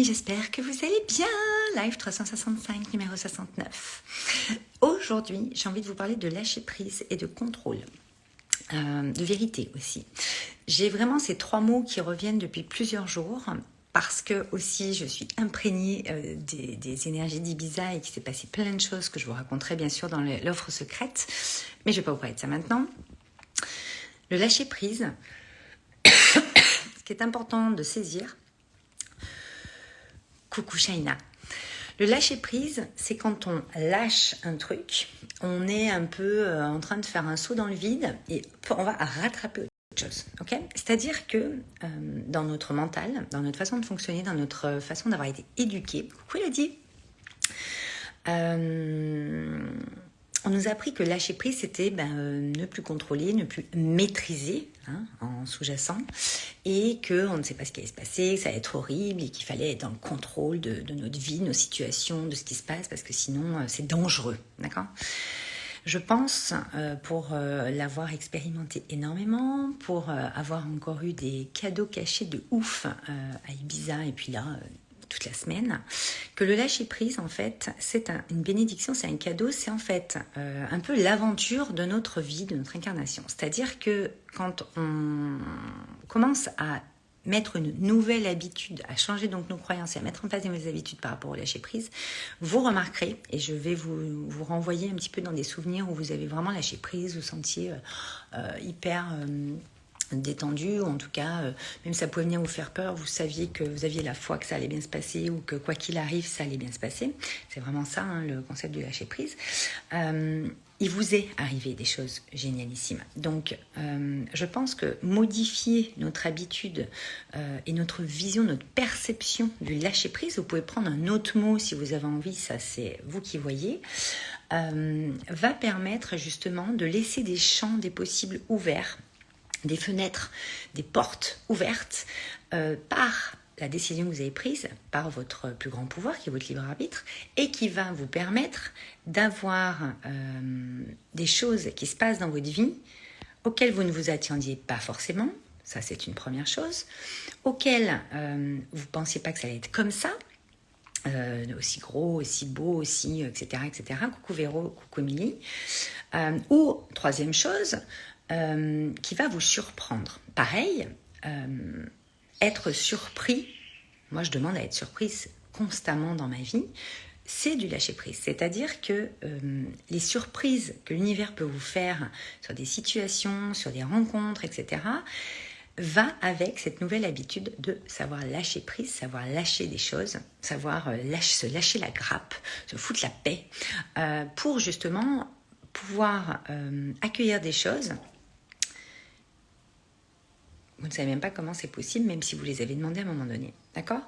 amis, j'espère que vous allez bien. Live 365, numéro 69. Aujourd'hui, j'ai envie de vous parler de lâcher prise et de contrôle, de vérité aussi. J'ai vraiment ces trois mots qui reviennent depuis plusieurs jours parce que aussi je suis imprégnée des énergies d'Ibiza et qu'il s'est passé plein de choses que je vous raconterai bien sûr dans l'offre secrète. Mais je ne vais pas vous parler de ça maintenant. Le lâcher prise, ce qui est important de saisir. Coucou Shaina. Le lâcher prise, c'est quand on lâche un truc, on est un peu en train de faire un saut dans le vide et on va rattraper autre chose. Okay, c'est-à-dire que dans notre mental, dans notre façon de fonctionner, dans notre façon d'avoir été éduqué, coucou Elodie, on nous a appris que lâcher prise, c'était ne plus contrôler, ne plus maîtriser en sous-jacent et qu'on ne sait pas ce qui allait se passer, que ça allait être horrible et qu'il fallait être dans le contrôle de notre vie, de nos situations, de ce qui se passe parce que sinon c'est dangereux, d'accord ? Je pense, pour l'avoir expérimenté énormément, pour avoir encore eu des cadeaux cachés de ouf à Ibiza et puis là... toute la semaine, que le lâcher-prise, en fait, c'est une bénédiction, c'est un cadeau, c'est en fait un peu l'aventure de notre vie, de notre incarnation. C'est-à-dire que quand on commence à mettre une nouvelle habitude, à changer donc nos croyances et à mettre en place des nouvelles habitudes par rapport au lâcher-prise, vous remarquerez, et je vais vous renvoyer un petit peu dans des souvenirs où vous avez vraiment lâché prise, vous sentiez hyper... détendu, ou en tout cas, même ça pouvait venir vous faire peur, vous saviez que vous aviez la foi que ça allait bien se passer, ou que quoi qu'il arrive, ça allait bien se passer. C'est vraiment ça, le concept du lâcher-prise. Il vous est arrivé des choses génialissimes. Donc, je pense que modifier notre habitude et notre vision, notre perception du lâcher-prise, vous pouvez prendre un autre mot si vous avez envie, ça c'est vous qui voyez, va permettre justement de laisser des champs, des possibles ouverts, des fenêtres, des portes ouvertes par la décision que vous avez prise, par votre plus grand pouvoir, qui est votre libre arbitre, et qui va vous permettre d'avoir des choses qui se passent dans votre vie auxquelles vous ne vous attendiez pas forcément, ça c'est une première chose, auxquelles vous ne pensiez pas que ça allait être comme ça, aussi gros, aussi beau, aussi, etc., etc. Coucou Véro, coucou Émilie. Ou, troisième chose, qui va vous surprendre. Pareil, être surpris, moi je demande à être surprise constamment dans ma vie, c'est du lâcher-prise. C'est-à-dire que les surprises que l'univers peut vous faire sur des situations, sur des rencontres, etc., va avec cette nouvelle habitude de savoir lâcher prise, savoir lâcher des choses, savoir se lâcher la grappe, se foutre la paix, pour justement pouvoir accueillir des choses. Vous ne savez même pas comment c'est possible, même si vous les avez demandées à un moment donné. D'accord ?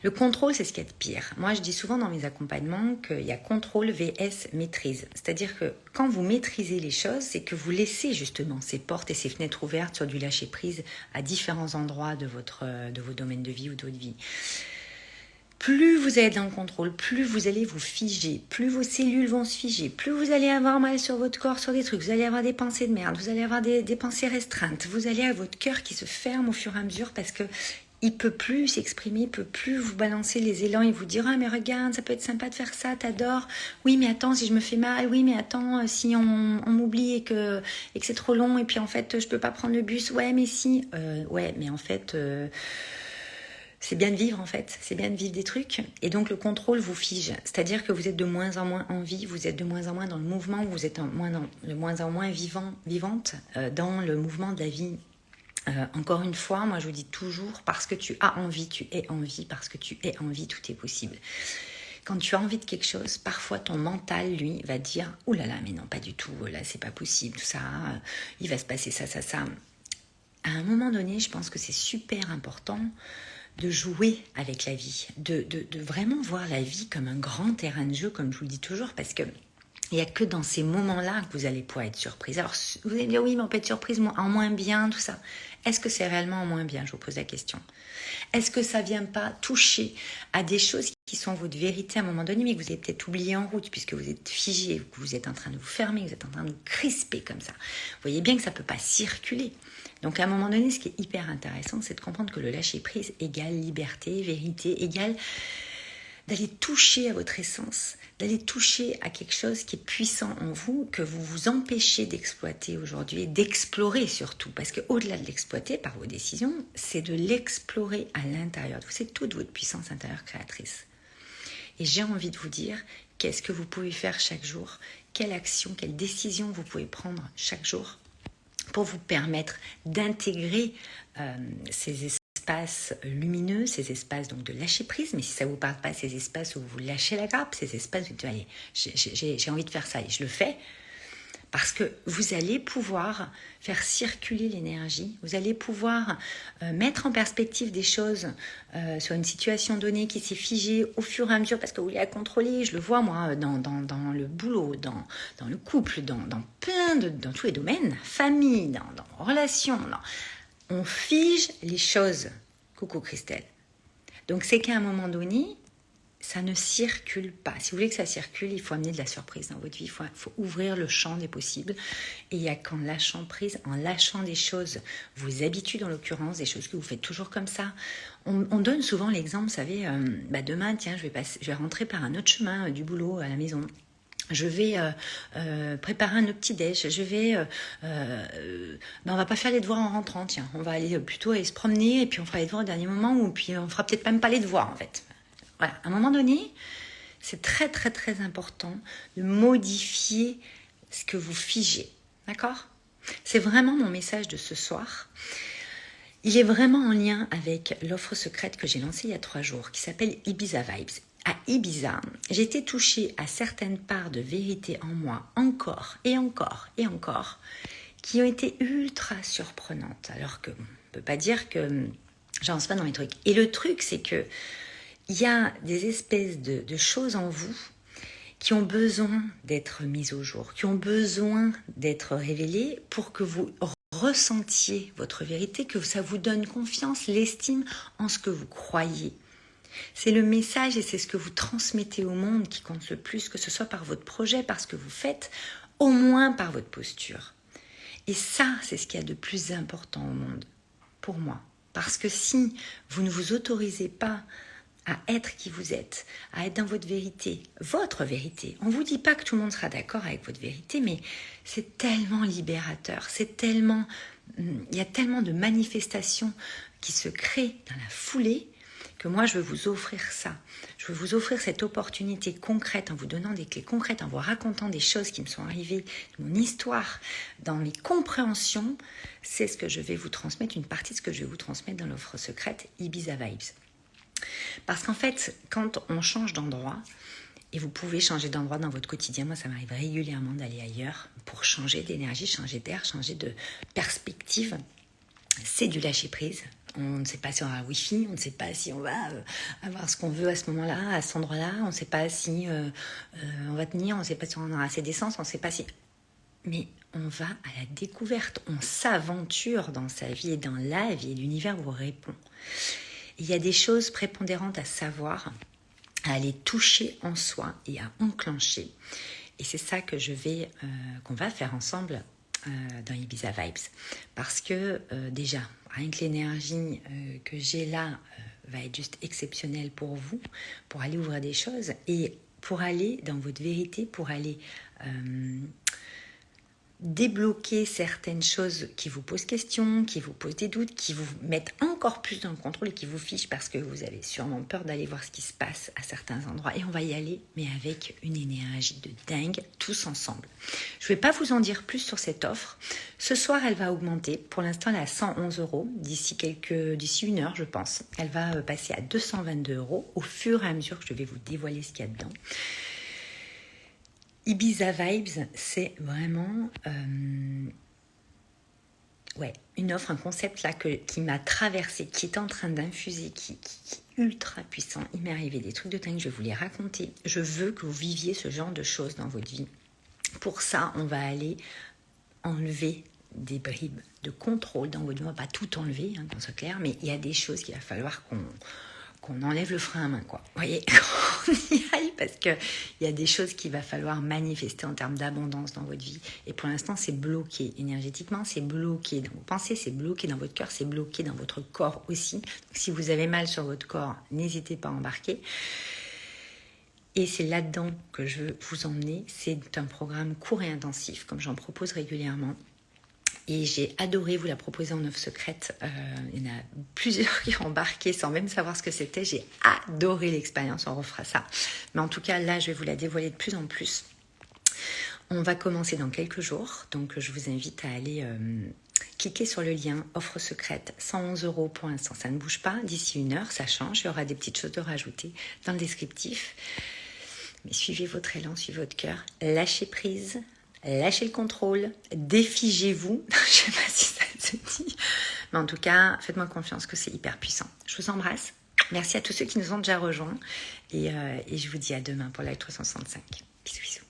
Le contrôle, c'est ce qu'il y a de pire. Moi, je dis souvent dans mes accompagnements qu'il y a contrôle vs maîtrise. C'est-à-dire que quand vous maîtrisez les choses, c'est que vous laissez justement ces portes et ces fenêtres ouvertes sur du lâcher-prise à différents endroits de vos domaines de vie ou de votre vie. Plus vous allez dans le contrôle, plus vous allez vous figer, plus vos cellules vont se figer, plus vous allez avoir mal sur votre corps, sur des trucs, vous allez avoir des pensées de merde, vous allez avoir des pensées restreintes, vous allez avoir votre cœur qui se ferme au fur et à mesure parce que il peut plus s'exprimer, il peut plus vous balancer les élans et vous dire « Ah mais regarde, ça peut être sympa de faire ça, t'adores. Oui mais attends, si je me fais mal, oui mais attends, si on m'oublie et que c'est trop long et puis en fait je peux pas prendre le bus, ouais mais si. Ouais mais en fait... c'est bien de vivre en fait, c'est bien de vivre des trucs. Et donc le contrôle vous fige, c'est-à-dire que vous êtes de moins en moins en vie, vous êtes de moins en moins dans le mouvement, vous êtes de moins en moins vivante dans le mouvement de la vie. Encore une fois, moi je vous dis toujours, parce que tu as envie, tu es en vie, parce que tu es en vie, tout est possible. Quand tu as envie de quelque chose, parfois ton mental, lui, va dire « Ouh là là, mais non, pas du tout, là c'est pas possible, tout ça, il va se passer ça, ça, ça ». À un moment donné, je pense que c'est super important de jouer avec la vie, de vraiment voir la vie comme un grand terrain de jeu, comme je vous le dis toujours, parce que il n'y a que dans ces moments-là que vous allez pouvoir être surprise. Alors, vous allez me dire, oui, mais on peut être surprise en moins bien, tout ça. Est-ce que c'est réellement en moins bien ? Je vous pose la question. Est-ce que ça ne vient pas toucher à des choses qui sont votre vérité à un moment donné, mais que vous avez peut-être oublié en route, puisque vous êtes figé, que vous êtes en train de vous fermer, que vous êtes en train de vous crisper comme ça. Vous voyez bien que ça ne peut pas circuler. Donc à un moment donné, ce qui est hyper intéressant, c'est de comprendre que le lâcher-prise égale liberté, vérité, égale d'aller toucher à votre essence, d'aller toucher à quelque chose qui est puissant en vous, que vous vous empêchez d'exploiter aujourd'hui, et d'explorer surtout. Parce qu'au-delà de l'exploiter par vos décisions, c'est de l'explorer à l'intérieur de vous. C'est toute votre puissance intérieure créatrice. Et j'ai envie de vous dire, qu'est-ce que vous pouvez faire chaque jour? Quelle action, quelle décision vous pouvez prendre chaque jour pour vous permettre d'intégrer ces espaces lumineux, ces espaces donc de lâcher prise, mais si ça ne vous parle pas, ces espaces où vous lâchez la grappe, ces espaces où vous dites, allez, j'ai envie de faire ça et je le fais, parce que vous allez pouvoir faire circuler l'énergie, vous allez pouvoir mettre en perspective des choses sur une situation donnée qui s'est figée au fur et à mesure, parce que vous voulez la contrôler. Je le vois moi dans le boulot, dans le couple, dans tous les domaines, famille, dans relations. On fige les choses. Coucou Christelle. Donc c'est qu'à un moment donné, ça ne circule pas. Si vous voulez que ça circule, il faut amener de la surprise dans votre vie. Il faut ouvrir le champ des possibles. Et il n'y a qu'en lâchant prise, en lâchant des choses, vos habitudes en l'occurrence, des choses que vous faites toujours comme ça. On donne souvent l'exemple, vous savez, demain, tiens, je vais rentrer par un autre chemin du boulot à la maison. Je vais préparer un autre petit-déj. Je vais... on va pas faire les devoirs en rentrant, tiens. On va aller plutôt aller se promener et puis on fera les devoirs au dernier moment ou puis on fera peut-être même pas les devoirs en fait. Voilà, à un moment donné, c'est très très très important de modifier ce que vous figez, d'accord? C'est vraiment mon message de ce soir. Il est vraiment en lien avec l'offre secrète que j'ai lancée il y a 3 jours, qui s'appelle Ibiza Vibes. À Ibiza, j'ai été touchée à certaines parts de vérité en moi, encore et encore et encore, qui ont été ultra surprenantes, alors qu'on ne peut pas dire que j'avance pas dans mes trucs. Et le truc, c'est que il y a des espèces de choses en vous qui ont besoin d'être mises au jour, qui ont besoin d'être révélées pour que vous ressentiez votre vérité, que ça vous donne confiance, l'estime en ce que vous croyez. C'est le message et c'est ce que vous transmettez au monde qui compte le plus, que ce soit par votre projet, par ce que vous faites, au moins par votre posture. Et ça, c'est ce qu'il y a de plus important au monde, pour moi. Parce que si vous ne vous autorisez pas à être qui vous êtes, à être dans votre vérité, on ne vous dit pas que tout le monde sera d'accord avec votre vérité, mais c'est tellement libérateur, il y a tellement de manifestations qui se créent dans la foulée que moi je veux vous offrir ça. Je veux vous offrir cette opportunité concrète en vous donnant des clés concrètes, en vous racontant des choses qui me sont arrivées, mon histoire, dans mes compréhensions. C'est ce que je vais vous transmettre, une partie de ce que je vais vous transmettre dans l'offre secrète Ibiza Vibes. Parce qu'en fait, quand on change d'endroit, et vous pouvez changer d'endroit dans votre quotidien, moi ça m'arrive régulièrement d'aller ailleurs pour changer d'énergie, changer d'air, changer de perspective, c'est du lâcher prise. On ne sait pas si on aura un Wi-Fi, on ne sait pas si on va avoir ce qu'on veut à ce moment-là, à cet endroit-là, on ne sait pas si on va tenir, on ne sait pas si on aura assez d'essence, on ne sait pas si... Mais on va à la découverte, on s'aventure dans sa vie et dans la vie et l'univers vous répond. Il y a des choses prépondérantes à savoir, à aller toucher en soi et à enclencher. Et c'est ça que qu'on va faire ensemble dans Ibiza Vibes. Parce que déjà, rien que l'énergie que j'ai là va être juste exceptionnelle pour vous, pour aller ouvrir des choses et pour aller dans votre vérité, pour aller débloquer certaines choses qui vous posent question, qui vous posent des doutes, qui vous mettent encore plus dans le contrôle et qui vous fichent parce que vous avez sûrement peur d'aller voir ce qui se passe à certains endroits. Et on va y aller, mais avec une énergie de dingue, tous ensemble. Je ne vais pas vous en dire plus sur cette offre. Ce soir, elle va augmenter. Pour l'instant, elle est à 111 €. D'ici 1 heure, je pense. Elle va passer à 222 € au fur et à mesure que je vais vous dévoiler ce qu'il y a dedans. Ibiza Vibes, c'est vraiment une offre, un concept là qui m'a traversé, qui est en train d'infuser, qui est ultra puissant. Il m'est arrivé des trucs de dingue, je vais vous les raconter. Je veux que vous viviez ce genre de choses dans votre vie. Pour ça, on va aller enlever des bribes de contrôle dans votre vie. On ne va pas tout enlever, qu'on soit clair, mais il y a des choses qu'il va falloir qu'on enlève le frein à main, quoi. Vous voyez, qu'on y aille, parce qu'il y a des choses qu'il va falloir manifester en termes d'abondance dans votre vie. Et pour l'instant, c'est bloqué énergétiquement, c'est bloqué dans vos pensées, c'est bloqué dans votre cœur, c'est bloqué dans votre corps aussi. Donc, si vous avez mal sur votre corps, n'hésitez pas à embarquer. Et c'est là-dedans que je veux vous emmener. C'est un programme court et intensif, comme j'en propose régulièrement. Et j'ai adoré vous la proposer en offre secrète. Il y en a plusieurs qui ont embarqué sans même savoir ce que c'était. J'ai adoré l'expérience, on refera ça. Mais en tout cas, là, je vais vous la dévoiler de plus en plus. On va commencer dans quelques jours. Donc, je vous invite à aller cliquer sur le lien offre secrète. 111 € pour l'instant, ça ne bouge pas. D'ici 1 heure, ça change. Il y aura des petites choses de rajouter dans le descriptif. Mais suivez votre élan, suivez votre cœur. Lâchez prise. Lâchez le contrôle, défigez-vous. Je ne sais pas si ça se dit. Mais en tout cas, faites-moi confiance que c'est hyper puissant. Je vous embrasse. Merci à tous ceux qui nous ont déjà rejoints. Et je vous dis à demain pour Live 365. Bisous, bisous.